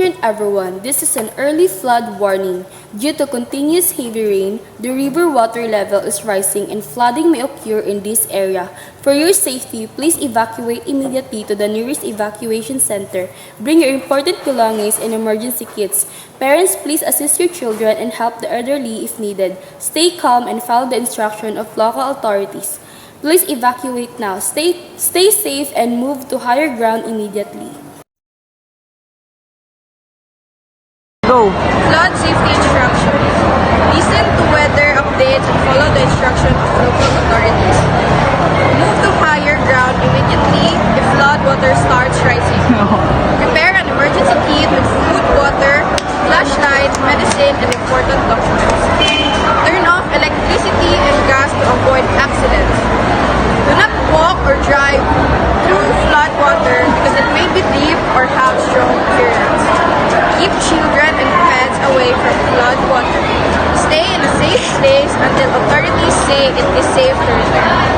Attention everyone, this is an early flood warning. Due to continuous heavy rain, the river water level is rising and flooding may occur in this area. For your safety, please evacuate immediately to the nearest evacuation center. Bring your important belongings and emergency kits. Parents, please assist your children and help the elderly if needed. Stay calm and follow the instruction of local authorities. Please evacuate now. Stay safe and move to higher ground immediately. Go! Flood safety instructions. Listen to weather updates and follow the instructions of local authorities. Move to higher ground immediately if flood water starts rising. Prepare an emergency kit with food, water, flashlights, medicine, and important documents. Turn off electricity and gas to avoid accidents. Do not walk or drive through flood water because it may be deep or have strong currents. Keep children and pets away from flood water. Stay in a safe place until authorities say it is safe to return.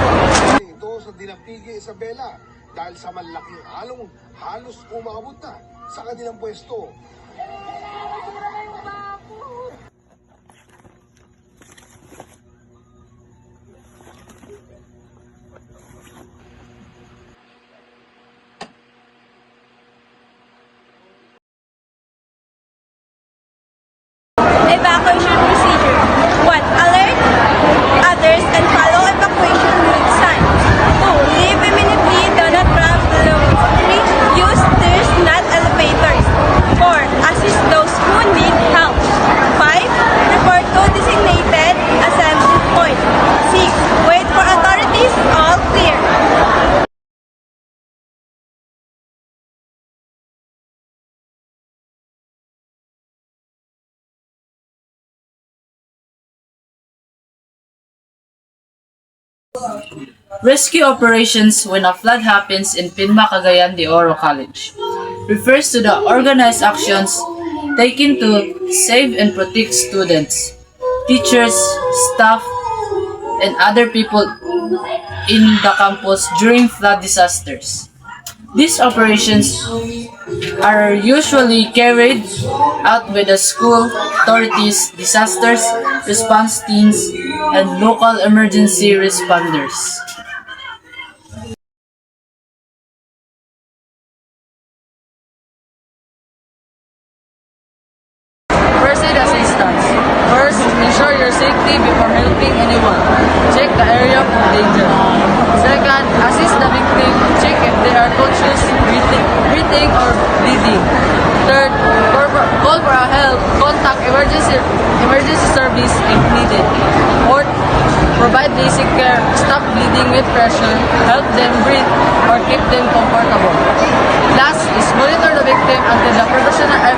Ito sa Dinampige, Isabela, dahil sa malaking along halos umabot na sa kanilang pwesto. Evacuation procedure. 1. Alert others and follow evacuation route signs. 2. Leave immediately, do not grab balloons. 3. Use stairs, not elevators. 4. Assist those who need help. 5. Report to designated assembly point. 6. Wait for authorities. All clear. Rescue operations when a flood happens in Pinma, Cagayan de Oro College refers to the organized actions taken to save and protect students, teachers, staff, and other people in the campus during flood disasters. These operations are usually carried out by the school authorities, disasters response teams, and local emergency responders. First aid assistance. First, ensure your safety before helping anyone. Check the area for danger. Second, assist the victim. Check if they are conscious, breathing or bleeding. Third, call for help. Contact emergency service if needed. Fourth, provide basic care. Stop bleeding with pressure. Help them breathe or keep them comfortable. Last is monitor the victim until the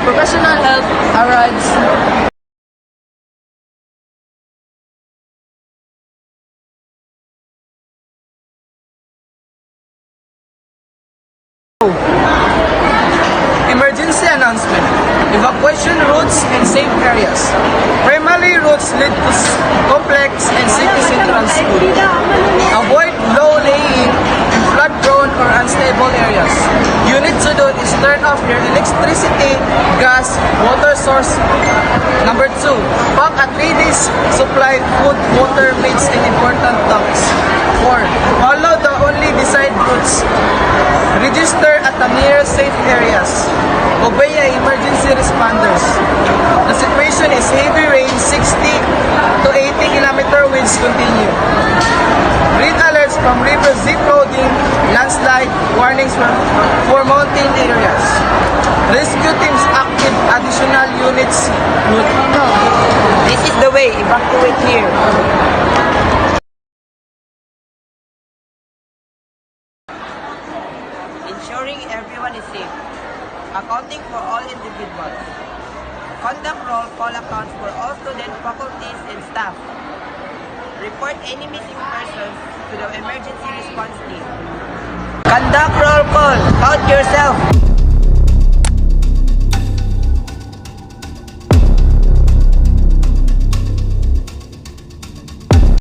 professional help arrives. Emergency announcement. Evacuation routes and safe areas. Primary routes lead to complex and city central school. Avoid low laying in flood-prone or unstable areas. You need to do is turn off your electricity, gas, water source. Number 2, pack a 3 days supply food, water, meds, and important docks. 4, follow the only decided routes. Register at the nearest safe areas. Obey emergency responders. The situation is heavy rain, 60 to 80 km winds continue. Read alerts from river zip loading, landslide, warnings for mountain areas. Rescue teams active, additional units. This is the way, evacuate here. Ensuring everyone is safe. Accounting for all individuals. Conduct roll call accounts for all students, faculties, and staff. Report any missing persons to the emergency response team. Conduct roll call. Count yourself.